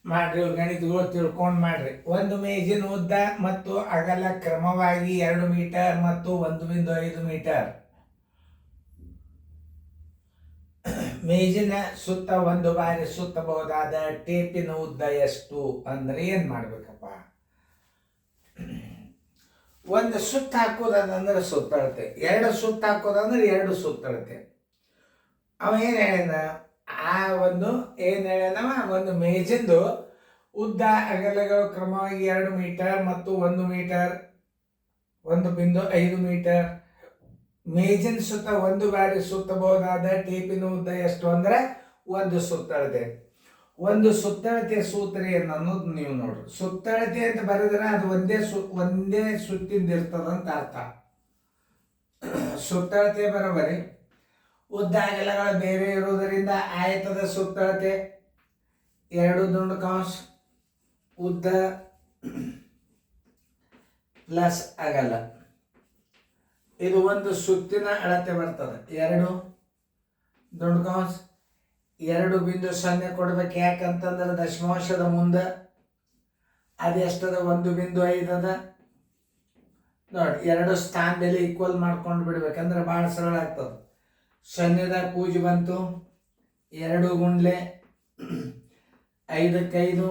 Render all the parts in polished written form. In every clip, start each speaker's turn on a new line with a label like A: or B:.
A: ಮಾಡ್ರಿ ಗಣಿತಗಳು ತಿಳ್ಕೊಂಡು ಮಾಡ್ರಿ. ಒಂದು ಮೇಜಿನ ಉದ್ದ ಮತ್ತು ಅಗಲ ಕ್ರಮವಾಗಿ 2 ಮೀಟರ್ ಮತ್ತು 1.5 ಮೀಟರ್. ಮೇಜಿನ ಸುತ್ತ ಒಂದು ಬಾರಿ ಸುತ್ತಬಹುದಾದ ಟೇಪಿನ ಉದ್ದ ಎಷ್ಟು ಅಂದ್ರೆ ಏನ್ ಮಾಡ್ಬೇಕಪ್ಪ? ಒಂದು ಸುತ್ತ ಹಾಕೋದಂದ್ರೆ ಸುತ್ತಳತೆ, 2 ಸುತ್ತ ಹಾಕೋದಂದ್ರೆ 2 ಸುತ್ತಳತೆ. ಅವ ಏನ್ ಹೇಳ್ಯಾನ? ಏನ್ ಹೇಳ್ಯಾನವ? ಒಂದು ಮೇಜಿಂದು ಉದ್ದ ಅಗಲಗಳು ಕ್ರಮವಾಗಿ 2 ಮೀಟರ್ ಮತ್ತು 1 ಮೀಟರ್ 1.5 ಮೀಟರ್. ಮೇಜಿನ ಸುತ್ತ ಒಂದು ಬಾರಿ ಸುತ್ತಬಹುದಾದ ಟೇಪಿನ ಉದ್ದ ಎಷ್ಟು ಅಂದ್ರೆ 1 ಸುತ್ತಳತೆ. ಒಂದು ಸುತ್ತಳತೆ ಸೂತ್ರ ಏನು ಅನ್ನೋದು ನೀವು ನೋಡ್ರಿ. ಸುತ್ತಳತೆ ಅಂತ ಬರೆದ್ರೆ ಅದು ಒಂದೇ ಸುತ್ತಿಂದ ಇರ್ತದಂತ ಅರ್ಥ. ಸುತ್ತಳತೆ ಬರೋಬರಿ ಉದ್ದ ಅಗಲಗಳು ಬೇರೆ ಇರುವುದರಿಂದ ಆಯತದ ಸುತ್ತಳತೆ 2 ದುಂಡು ಕಂಸ ಉದ್ದ ಪ್ಲಸ್ ಅಗಲ. ಇದು ಒಂದು ಸುತ್ತಿನ ಅಳತೆ ಬರ್ತದೆ. 2 ದುಂಡು ಕಂಸ 2.0 ಕೊಡ್ಬೇಕು. ಯಾಕಂತಂದ್ರೆ ದಶಮಾಂಶದ ಮುಂದೆ ಅದು ಎಷ್ಟದ? 1.5 ಅದ ನೋಡಿ. 2 ಸ್ಥಾನ ಬೆಲೆ ಈಕ್ವಲ್ ಮಾಡ್ಕೊಂಡು ಬಿಡ್ಬೇಕಂದ್ರೆ ಭಾಳ ಸರಳ ಆಗ್ತದೆ. 0ದಾಗ ಪೂಜೆ ಬಂತು, 2 ಗುಂಡ್ಲೆ 5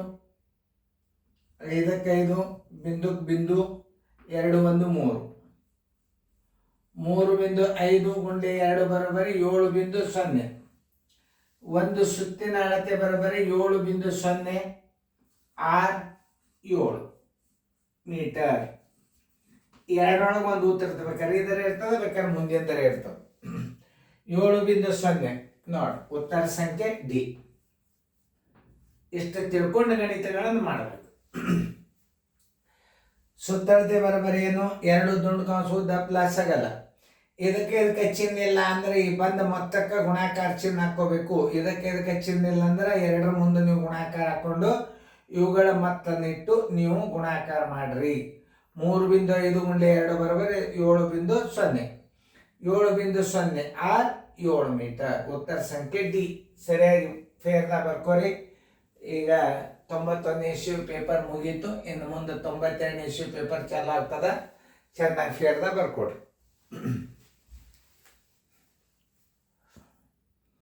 A: ಬಿಂದುಕ್ ಬಿಂದು 2 1 3 3.5 ಗುಂಡ್ಲೆ 2 ಬರೋಬರಿ 7.0. ಒಂದು ಸುತ್ತಿನ ಅಳತೆ ಬರೋಬರಿ 7.0 7 ಮೀಟರ್. ಎರಡರೊಳಗೆ ಒಂದು ಉತ್ತರ ಇರ್ತದೆ. ಬೇಕಾದ್ರೆ ಇದರ ಇರ್ತದೆ, ಬೇಕಾದ್ರೆ ಮುಂದಿನ ದರ ಇರ್ತದೆ. 7.0 ನೋಡಿ, ಉತ್ತರ ಸಂಖ್ಯೆ ಡಿ. ಇಷ್ಟು ತಿಳ್ಕೊಂಡು ಗಣಿತಗಳನ್ನು ಮಾಡಬೇಕು. ಸುತ್ತಳತೆ ಬರೋಬರಿ ಏನು? 2 ದುಂಡು ಕಂಸ ಉದ್ದ ಪ್ಲಸ್ ಅಗಲ. ಇದಕ್ಕೆ ಚಿಹ್ನೆ ಇಲ್ಲ ಅಂದ್ರೆ ಈ ಬಂದ ಮೊತ್ತಕ್ಕೆ ಗುಣಾಕಾರ ಚಿಹ್ನೆ ಹಾಕೋಬೇಕು. ಇದಕ್ಕೆ ಚಿಹ್ನೆ ಇಲ್ಲ ಅಂದ್ರೆ 2ರ ಮುಂದೆ ನೀವು ಗುಣಾಕಾರ ಹಾಕೊಂಡು ಇವುಗಳ ಮೊತ್ತನ್ನಿಟ್ಟು ನೀವು ಗುಣಾಕಾರ ಮಾಡ್ರಿ. 3.5 ಗುಂಡ್ಲೆ 2 ಬರೋಬರಿ 7.0. 7.0 7 ಮೀಟರ್. ಉತ್ತರ ಸಂಖ್ಯೆ ಡಿ. ಸರಿಯಾಗಿ ಫೇರ್ದಾಗ ಬರ್ಕೋರಿ. ಈಗ 91ನೇ ಇಸ್ವಿ ಪೇಪರ್ ಮುಗೀತು. ಇನ್ನು ಮುಂದೆ 92ನೇ ಇಸ್ವಿ ಪೇಪರ್ ಚಾಲು ಆಗ್ತದ. ಚೆನ್ನಾಗಿ ಫೇರ್ದಾಗ ಬರ್ಕೊಡ್ರಿ.